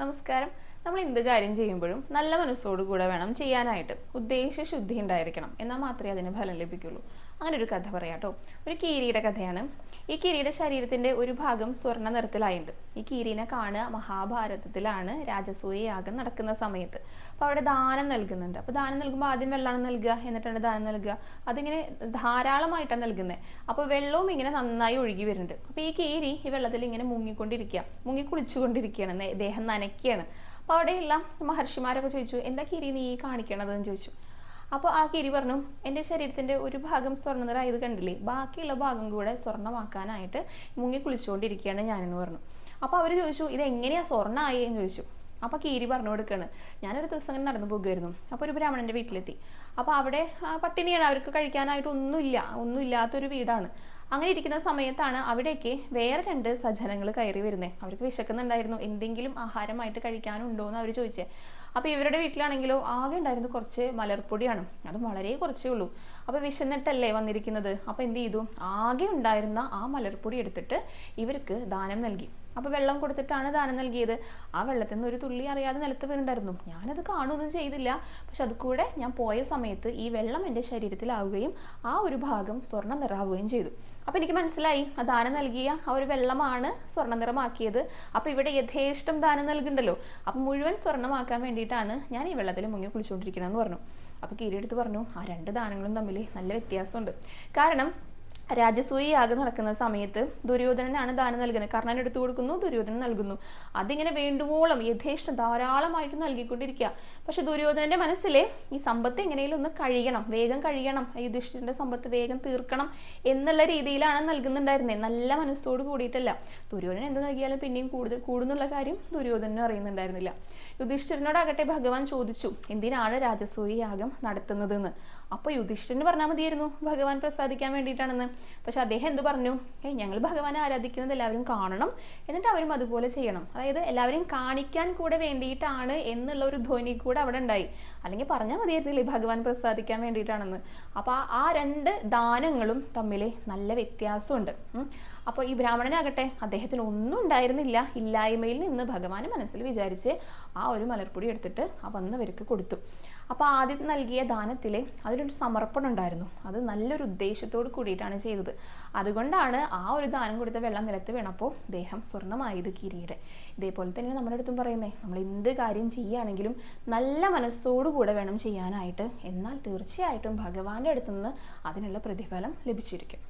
നമസ്കാരം. നമ്മൾ എന്ത് കാര്യം ചെയ്യുമ്പോഴും നല്ല മനസ്സോടു കൂടെ വേണം ചെയ്യാനായിട്ട്. ഉദ്ദേശശുദ്ധി ഉണ്ടായിരിക്കണം, എന്നാൽ മാത്രമേ അതിന് ഫലം ലഭിക്കുള്ളൂ. അങ്ങനെ ഒരു കഥ പറയാട്ടോ. ഒരു കീരിയുടെ കഥയാണ്. ഈ കീരിയുടെ ശരീരത്തിന്റെ ഒരു ഭാഗം സ്വർണ്ണ നിറത്തിലായിട്ടുണ്ട്. ഈ കീരിനെ കാണുക മഹാഭാരതത്തിലാണ് രാജസൂയ യാഗം നടക്കുന്ന സമയത്ത്. അപ്പോൾ അവിടെ ദാനം നൽകുന്നുണ്ട്. അപ്പോൾ ദാനം നൽകുമ്പോൾ ആദ്യം വെള്ളമാണ് നൽകുക, എന്നിട്ടാണ് ദാനം നൽകുക. അതിങ്ങനെ ധാരാളമായിട്ടാണ് നൽകുന്നത്. അപ്പോൾ വെള്ളവും ഇങ്ങനെ നന്നായി ഒഴുകി വരുന്നുണ്ട്. അപ്പോൾ ഈ കീരി ഈ വെള്ളത്തിൽ ഇങ്ങനെ മുങ്ങി കുളിച്ചുകൊണ്ടിരിക്കുകയാണ്, ദേഹം നനയ്ക്കുകയാണ്. അപ്പോൾ അവിടെയുള്ള മഹർഷിമാരൊക്കെ ചോദിച്ചു, എന്താ കീരി നീ കാണിക്കണതെന്ന് ചോദിച്ചു. അപ്പോൾ ആ കീരി പറഞ്ഞു, എൻ്റെ ശരീരത്തിൻ്റെ ഒരു ഭാഗം സ്വർണ്ണ നിറമായത് കണ്ടില്ലേ, ബാക്കിയുള്ള ഭാഗം കൂടെ സ്വർണ്ണമാക്കാനായിട്ട് മുങ്ങി കുളിച്ചുകൊണ്ടിരിക്കുകയാണ് ഞാനെന്ന് പറഞ്ഞു. അപ്പോൾ അവർ ചോദിച്ചു, ഇത് എങ്ങനെയാ സ്വർണ്ണമായി എന്ന് ചോദിച്ചു. അപ്പോൾ കീരി പറഞ്ഞു കൊടുക്കുകയാണ്, ഞാനൊരു ദിവസം ഇങ്ങനെ നടന്നു പോകുമായിരുന്നു. അപ്പോൾ ഒരു ബ്രാഹ്മണൻ്റെ വീട്ടിലെത്തി. അപ്പോൾ അവിടെ പട്ടിണിയാണ്, അവർക്ക് കഴിക്കാനായിട്ട് ഒന്നുമില്ലാത്തൊരു വീടാണ്. അങ്ങനെ ഇരിക്കുന്ന സമയത്താണ് അവിടേക്ക് വേറെ 2 സജ്ജനങ്ങൾ കയറി വരുന്നത്. അവർക്ക് വിശക്കുന്നുണ്ടായിരുന്നു, എന്തെങ്കിലും ആഹാരമായിട്ട് കഴിക്കാനുണ്ടോ എന്ന് അവർ ചോദിച്ചേ. അപ്പോൾ ഇവരുടെ വീട്ടിലാണെങ്കിലോ ആകെ ഉണ്ടായിരുന്നു കുറച്ച് മലർപ്പൊടിയാണ്, അതും വളരെ കുറച്ചേ ഉള്ളൂ. അപ്പോൾ വിശന്നിട്ടല്ലേ വന്നിരിക്കുന്നത്, അപ്പോൾ എന്ത് ചെയ്തു, ആകെ ഉണ്ടായിരുന്ന ആ മലർപ്പൊടി എടുത്തിട്ട് ഇവർക്ക് ദാനം നൽകി. അപ്പോൾ വെള്ളം കൊടുത്തിട്ടാണ് ദാനം നൽകിയത്. ആ വെള്ളത്തിൽ നിന്ന് ഒരു തുള്ളി അറിയാതെ നിലത്ത് വീണുണ്ടായിരുന്നു. ഞാനത് കാണുകയൊന്നും ചെയ്തില്ല, പക്ഷെ അത് കൂടെ ഞാൻ പോയ സമയത്ത് ഈ വെള്ളം എൻ്റെ ശരീരത്തിലാവുകയും ആ ഒരു ഭാഗം സ്വർണ്ണ നിറമാവുകയും ചെയ്തു. അപ്പോൾ എനിക്ക് മനസ്സിലായി, ആ ദാനം നൽകിയ ആ ഒരു വെള്ളമാണ് സ്വർണ്ണ നിറമാക്കിയത്. അപ്പോൾ ഇവിടെ യഥേഷ്ടം ദാനം നൽകുന്നുണ്ടല്ലോ, അപ്പം മുഴുവൻ സ്വർണ്ണമാക്കാൻ വേണ്ടിയിട്ടാണ് ഞാൻ ഈ വെള്ളത്തിൽ മുങ്ങി കുളിച്ചുകൊണ്ടിരിക്കണമെന്ന് പറഞ്ഞു. അപ്പോൾ കീരി എടുത്ത് പറഞ്ഞു, ആ 2 ദാനങ്ങളും തമ്മിൽ നല്ല വ്യത്യാസമുണ്ട്. കാരണം രാജസൂയ യാഗം നടക്കുന്ന സമയത്ത് ദുര്യോധനനാണ് ദാനം നൽകുന്നത്. കർണൻ എടുത്തു കൊടുക്കുന്നു, ദുര്യോധനൻ നൽകുന്നു. അതിങ്ങനെ വേണ്ടുവോളം യഥേഷ്ടം ധാരാളമായിട്ട് നൽകിക്കൊണ്ടിരിക്കുക. പക്ഷെ ദുര്യോധനന്റെ മനസ്സിലെ ഈ സമ്പത്ത് എങ്ങനെയും ഒന്ന് കഴിയണം, വേഗം കഴിയണം, യുധിഷ്ഠിരന്റെ സമ്പത്ത് വേഗം തീർക്കണം എന്നുള്ള രീതിയിലാണ് നൽകുന്നുണ്ടായിരുന്നത്. നല്ല മനസ്സോട് കൂടിയിട്ടല്ല. ദുര്യോധനൻ എന്ത് നൽകിയാലും പിന്നെയും കൂടുന്നുള്ള കാര്യം ദുര്യോധനനും അറിയുന്നുണ്ടായിരുന്നില്ല. യുധിഷ്ഠിരനോടാകട്ടെ ഭഗവാൻ ചോദിച്ചു, എന്തിനാണ് രാജസൂയ യാഗം നടത്തുന്നതെന്ന്. അപ്പോൾ യുധിഷ്ഠിരന് പറഞ്ഞാൽ മതിയായിരുന്നു ഭഗവാൻ പ്രസാദിക്കാൻ വേണ്ടിയിട്ടാണെന്ന്. പക്ഷെ അദ്ദേഹം എന്ത് പറഞ്ഞു, ഞങ്ങൾ ഭഗവാനെ ആരാധിക്കുന്നത് എല്ലാവരും കാണണം, എന്നിട്ട് അവരും അതുപോലെ ചെയ്യണം. അതായത് എല്ലാവരെയും കാണിക്കാൻ കൂടെ വേണ്ടിയിട്ടാണ് എന്നുള്ള ഒരു ധ്വനി കൂടെ അവിടെ ഉണ്ടായി. അല്ലെങ്കിൽ പറഞ്ഞാൽ മതിയായിരുന്നില്ലേ ഭഗവാൻ പ്രസാദിക്കാൻ വേണ്ടിയിട്ടാണെന്ന്. അപ്പോൾ ആ 2 ദാനങ്ങളും തമ്മിൽ നല്ല വ്യത്യാസമുണ്ട്. അപ്പോൾ ഈ ബ്രാഹ്മണനാകട്ടെ അദ്ദേഹത്തിന് ഒന്നും ഉണ്ടായിരുന്നില്ല, ഇല്ലായ്മയിൽ നിന്ന് ഭഗവാനെ മനസ്സിൽ വിചാരിച്ച് ആ ഒരു മലർപ്പൊടി എടുത്തിട്ട് ആ വന്നവർക്ക് കൊടുത്തു. അപ്പോൾ ആദ്യം നൽകിയ ദാനത്തിൽ അതിലൊരു സമർപ്പണം ഉണ്ടായിരുന്നു. അത് നല്ലൊരു ഉദ്ദേശത്തോട് കൂടിയിട്ടാണ് ചെയ്തത്. അതുകൊണ്ടാണ് ആ ഒരു ദാനം കൊടുത്ത വെള്ളം നിലത്ത് വീണപ്പോൾ ദേഹം സ്വർണ്ണമായത് കീരിയുടെ. ഇതേപോലെ തന്നെയാണ് നമ്മുടെ അടുത്തും പറയുന്നത്, നമ്മൾ എന്ത് കാര്യം ചെയ്യുകയാണെങ്കിലും നല്ല മനസ്സോടുകൂടെ വേണം ചെയ്യാനായിട്ട്. എന്നാൽ തീർച്ചയായിട്ടും ഭഗവാന്റെ അടുത്തുനിന്ന് അതിനുള്ള പ്രതിഫലം ലഭിച്ചിരിക്കും.